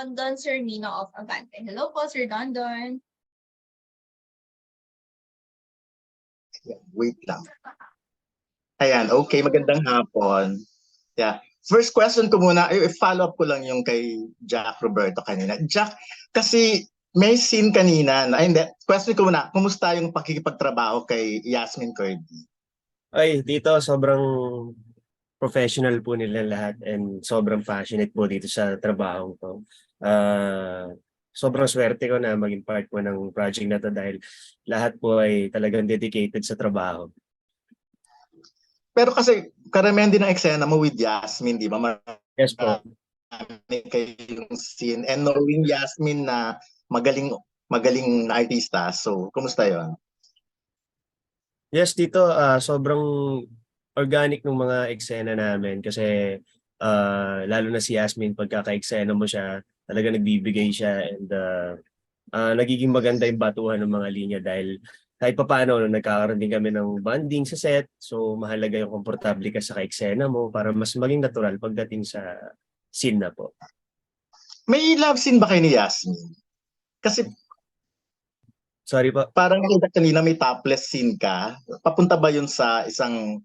Dondon Sermino of Avante. Hello po, Sir Dondon. Wait lang. Ayan, okay, magandang hapon. Yeah. First question ko muna, follow up ko lang yung kay Jack Roberto kanina. Jack, kasi may scene kanina, hindi, question ko muna, kumusta yung pakikipagtrabaho kay Yasmin Curdy? Ay, dito sobrang professional po nila lahat and sobrang passionate po dito sa trabaho ko. Sobrang swerte ko na maging part po ng project na to dahil lahat po ay talagang dedicated sa trabaho. Pero kasi karamihan din ng eksena mo with Yasmin, di ba? Yes po. Marami kayong scene. And knowing Yasmin na magaling na artista, so kumusta yon? Yes, dito sobrang organic ng mga eksena namin kasi lalo na si Yasmin, pagkaka-eksena mo siya, talaga nagbibigay siya and nagiging maganda yung batuhan ng mga linya dahil kahit pa paano, nagkakaroon din kami ng bonding sa set. So mahalaga yung komportable ka sa ka-eksena mo para mas maging natural pagdating sa scene na po. May love scene ba kayo ni Yasmin? Kasi Sorry po. parang nakita kanina may topless scene ka. Papunta ba yun sa isang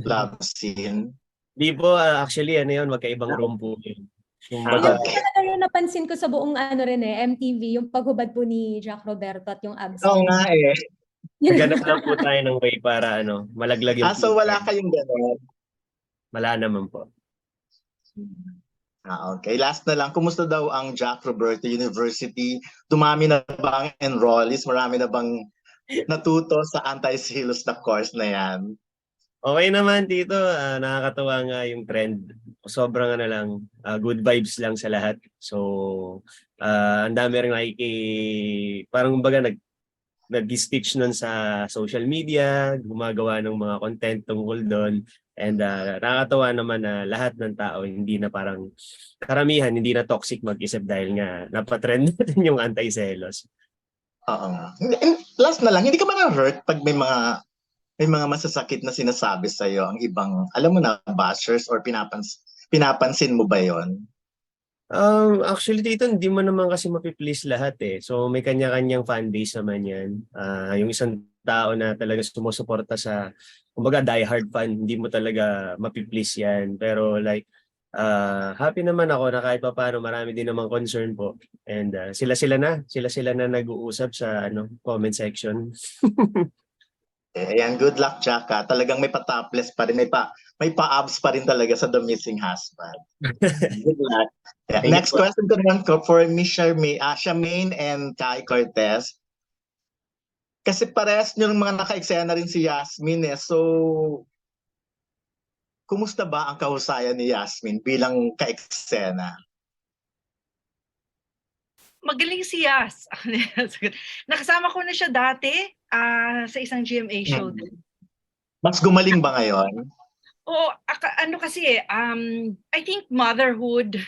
love scene? Di po, actually, ano yun, magkaibang room po yun. Yun talaga yung napansin ko sa buong MTV, yung paghubad po ni Jack Roberto at yung abs. Oo nga eh. Naghanap lang po tayo ng way para malaglag yung so wala kayong gano'n? Wala naman po. Okay. Last na lang, kumusta daw ang Jack Roberto University? Dumami na ba ang enrollees? Marami na bang natuto sa anti-silos na course na yan? Okay naman dito, nakakatuwa nga yung trend. Sobrang good vibes lang sa lahat. So, ang dami rin parang baga nag-stitch nun sa social media, gumagawa ng mga content tungkol doon. And nakakatawa naman na lahat ng tao, hindi na parang karamihan, hindi na toxic mag-isip dahil nga napatrend natin yung anti-selos. Oo nga. Last na lang, hindi ka ba na-hurt pag may mga masasakit na sinasabi sa'yo ang ibang, alam mo na, bashers or pinapansin mo ba yon? Actually dito hindi mo naman kasi mapiplease lahat eh. So may kanya-kanyang fan base naman yan. Yung isang tao na talaga sumusuporta sa, kumbaga die-hard fan, hindi mo talaga mapiplease yan. Pero like, happy naman ako na kahit pa paano marami din namang concern po. And sila-sila na nag-uusap sa comment section. Ayan, good luck, Jack. Talagang may pa-topless pa rin, may pa-abs pa rin talaga sa The Missing Husband. Good luck. Yeah. Next question ko naman for Miss Charmaine and Kai Cortez. Kasi parehas nyo ng mga naka-eksena rin si Yasmin eh. So, kumusta ba ang kahusayan ni Yasmin bilang ka-eksena? Magaling si Yas. Nakasama ko na siya dati sa isang GMA show. Mas gumaling ba ngayon? Oo, kasi I think motherhood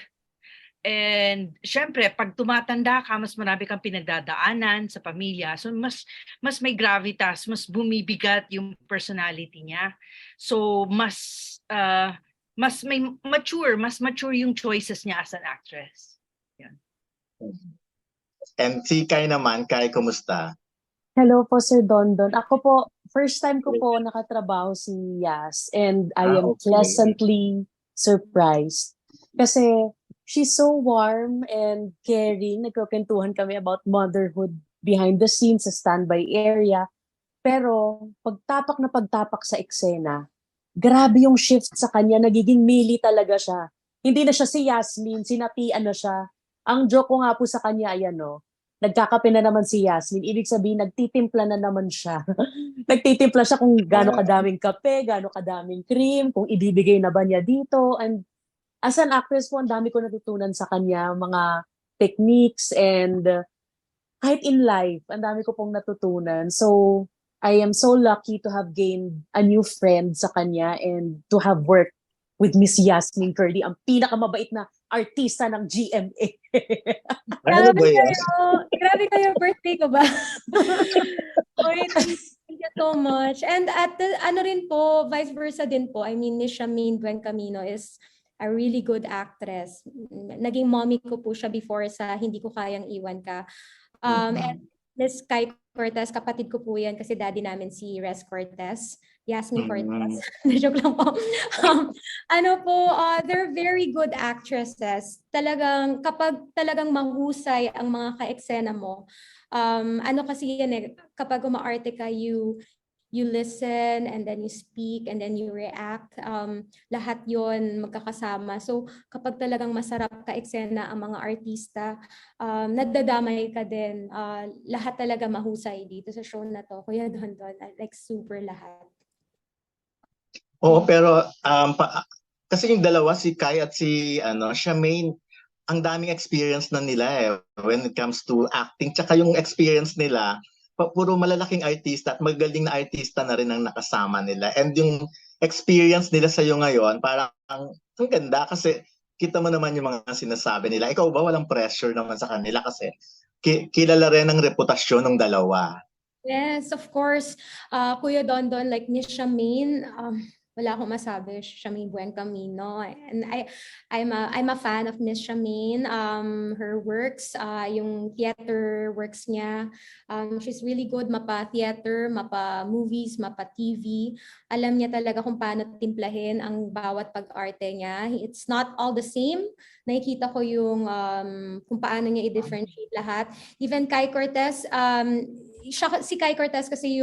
and syempre pag tumatanda ka, mas marami kang pinagdadaanan sa pamilya. So mas may gravitas, mas bumibigat yung personality niya. So mas mature yung choices niya as an actress. Yan. And si Kai naman, Kai, kumusta? Hello po, Sir Dondon. Ako po, first time ko po nakatrabaho si Yas and I am pleasantly surprised. Kasi she's so warm and caring. Nagkukwentuhan kami about motherhood behind the scenes sa standby area. Pero pagtapak sa eksena, grabe yung shift sa kanya. Nagiging Millie talaga siya. Hindi na siya si Yasmin, sinatian na siya. Ang joke ko nga po sa kanya, ayan nagkakape na naman si Yasmin. Ibig sabihin, nagtitimpla na naman siya. Nagtitimpla siya kung gaano kadaming kape, gaano kadaming cream, kung ibibigay na ba niya dito. And as an actress po, ang dami ko natutunan sa kanya, mga techniques and kahit in life, ang dami ko pong natutunan. So, I am so lucky to have gained a new friend sa kanya and to have worked with Miss Yasmin Curdy, ang pinakamabait na artista ng GMA. Grabe kayo, birthday ko ba? Oy, thank you so much. And at rin po, vice versa din po. I mean, Miss Charmaine Buencamino is a really good actress. Naging mommy ko po siya before sa Hindi Ko Kayang Iwan Ka. And Miss Kai Cortez, kapatid ko po yan kasi daddy namin si Res Cortez. Yasmin Cortez. Joke lang po. They're very good actresses. Talagang, kapag talagang mahusay ang mga ka-eksena mo, kasi yan eh, kapag umaarte ka, you listen and then you speak and then you react. Lahat yon magkakasama. So kapag talagang masarap ka eksena ang mga artista, nadadamay ka din. Lahat talaga mahusay dito sa show na to. Kuya Don, like super lahat. Oo, pero kasi yung dalawa, si Kai at si Charmaine, ang daming experience na nila when it comes to acting. Tsaka yung experience nila, puro malalaking artista at magaling na artista na rin ang nakasama nila. And yung experience nila sa'yo ngayon, parang ang ganda kasi kita mo naman yung mga sinasabi nila. Ikaw ba walang pressure naman sa kanila kasi kilala rin ang reputasyon ng dalawa. Yes, of course. Kuya Don, like Miss Charmaine, wala akong masabi, Charmaine Buen Camino. And I'm a fan of Miss Charmaine. Her works, yung theater works niya. She's really good mapa-theater, mapa-movies, mapa-TV. Alam niya talaga kung paano timplahin ang bawat pag-arte niya. It's not all the same. Nakikita ko yung kung paano niya i-differentiate lahat. Even Kai Cortez, si Kai Cortez kasi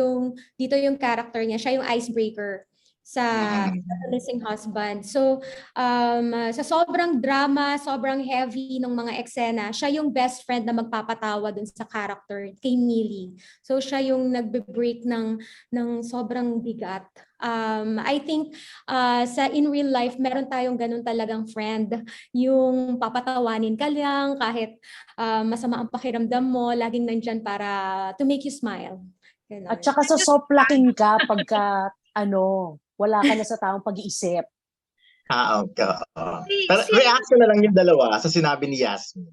dito yung character niya, siya yung icebreaker sa Missing Husband. So, sa sobrang drama, sobrang heavy ng mga eksena, siya yung best friend na magpapatawa dun sa character kay Millie. So, siya yung nagbe-break ng sobrang bigat. I think sa in real life, meron tayong ganun talagang friend. Yung papatawanin ka lang kahit masama ang pakiramdam mo, laging nandyan para to make you smile. Ganun. At saka sosoplakin ka pagka wala ka na sa taong pag-iisip. Okay. Pero reaction na lang yung dalawa sa sinabi ni Yasmin.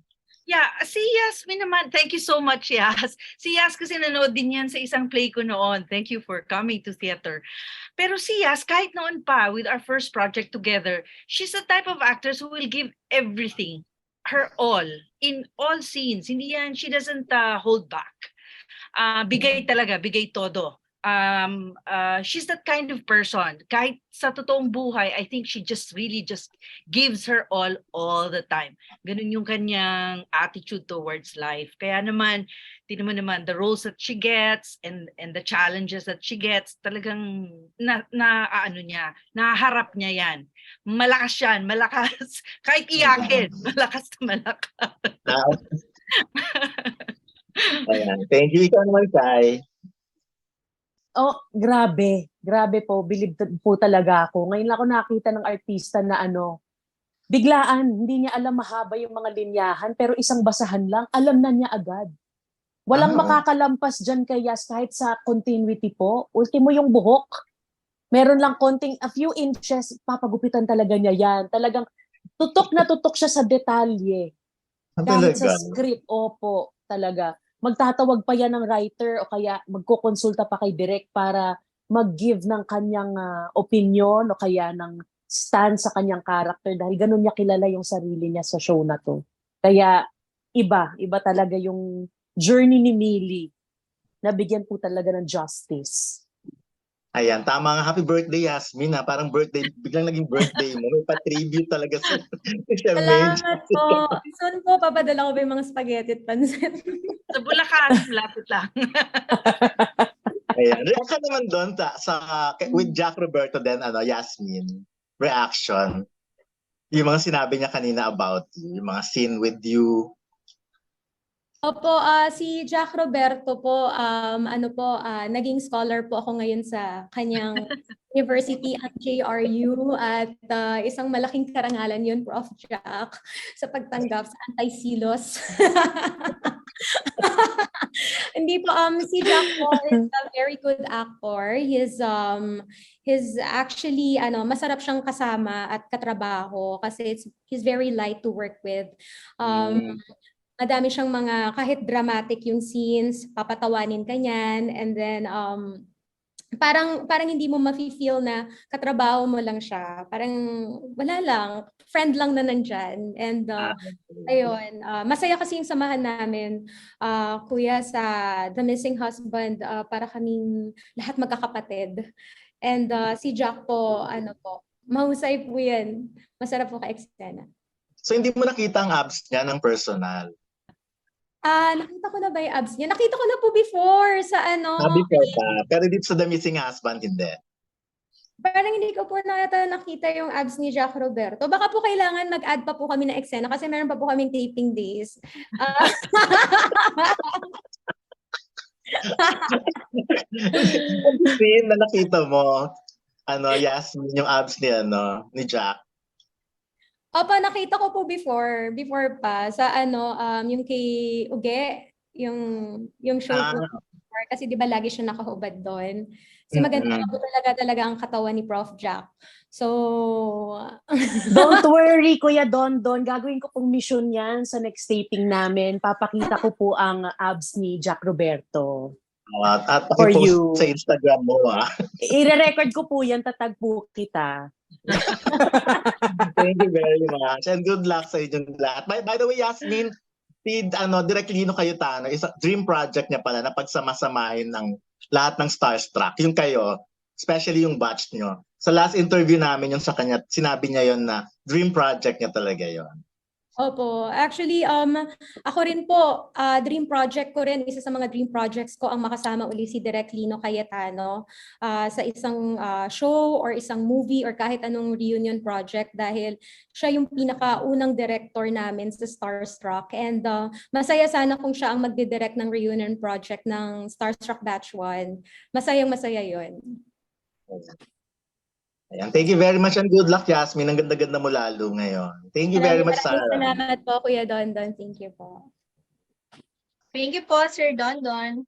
Yeah, si Yasmin naman, thank you so much, Yas. Si Yas kasi nanood din yan sa isang play ko noon. Thank you for coming to theater. Pero si Yas, kahit noon pa, with our first project together, she's the type of actress who will give everything, her all, in all scenes. Hindi yan, she doesn't hold back. Bigay talaga, bigay todo. She's that kind of person. Kahit sa totoong buhay, I think she really gives her all the time. Ganun yung kanyang attitude towards life. Kaya naman, tingnan mo naman, the roles that she gets and the challenges that she gets, talagang naharap niya yan. Malakas yan, malakas. Kahit iyakin, malakas na malakas. Ayan. Thank you. Ikaw naman, Kai. Oh, grabe. Grabe po. Believe po talaga ako. Ngayon lang ako nakita ng artista na biglaan, hindi niya alam mahaba yung mga linyahan, pero isang basahan lang, alam na niya agad. Walang makakalampas dyan kay Yas kahit sa continuity po. Ultimo yung buhok. Meron lang a few inches, papagupitan talaga niya yan. Talagang tutok na tutok siya sa detalye. Kahit sa script, opo, talaga. Magtatawag pa yan ng writer o kaya magkukonsulta pa kay direct para mag-give ng kanyang opinion o kaya ng stand sa kanyang character dahil ganun niya kilala yung sarili niya sa show na to. Kaya iba talaga yung journey ni Millie. Nabigyan po talaga ng justice. Ayan, tama nga. Happy birthday, Yasmin. Parang birthday, biglang naging birthday mo. May pa-tribute talaga sa Charmaine. Salamat po. Soon po, papadala ko ba yung mga spaghetti at pansit? Sa Bulacan, lapit lang. Ayan. Reaction naman doon with Jack Roberto then Yasmin. Reaction. Yung mga sinabi niya kanina about you, yung mga scene with you. Opo, si Jack Roberto po, naging scholar po ako ngayon sa kanyang university at JRU at isang malaking karangalan yun, Prof. Jack, sa pagtanggap sa Anti-Silos. Hindi po, si Jack po is a very good actor. He's actually, masarap siyang kasama at katrabaho kasi he's very light to work with. Madami siyang kahit dramatic yung scenes, papatawanin ka niyan, and then parang hindi mo mafe-feel na katrabaho mo lang siya. Parang wala lang, friend lang na nandyan. And ayun, masaya kasi yung samahan namin, kuya, sa The Missing Husband, para kaming lahat magkakapatid. And si Jack po, ano po, mahusay po yan. Masarap po ka-eksena. So hindi mo nakita ang abs niya ng personal? Nakita ko na ba yung abs niya? Nakita ko na po before sa ano. Before pa. Pero dito sa The Missing Husband, hindi. Parang hindi ko po nakita yung abs ni Jack Roberto. Baka po kailangan mag-add pa po kami ng eksena kasi meron pa po kaming taping days. Scene na nakita mo, Yasmin, yung abs ni Jack. Opo, nakita ko po before pa sa yung kay Uge, yung show po before, kasi 'di ba lagi siya nakahubad doon. Kasi maganda po talaga ang katawan ni Prof. Jack. So Don't worry, Kuya Dondon. Gagawin ko pong mission yan sa next taping namin. Papakita ko po ang abs ni Jack Roberto. At For you. pakipost sa Instagram mo, I-record ko po yan, tatag po kita. Thank you very much. And good luck sa inyong lahat. By the way, Yasmin, Direk Lino Cayetano, isa dream project niya pala na pagsamasamahin ng lahat ng Starstruck. Yung kayo, especially yung batch nyo. Sa last interview namin yung sa kanya, sinabi niya yon na dream project niya talaga yon. Opo. Actually, ako rin po, dream project ko rin, isa sa mga dream projects ko ang makasama uli si Direk Lino Cayetano sa isang show or isang movie or kahit anong reunion project dahil siya yung pinakaunang director namin sa Starstruck. And masaya sana kung siya ang magdidirect ng reunion project ng Starstruck Batch 1. Masayang-masaya yun. Ayan. Thank you very much and good luck, Yasmin. Ang ganda-ganda mo lalo ngayon. Thank you very much, Sarah. Salamat po, Kuya Dondon. Thank you po. Thank you po, Sir Dondon.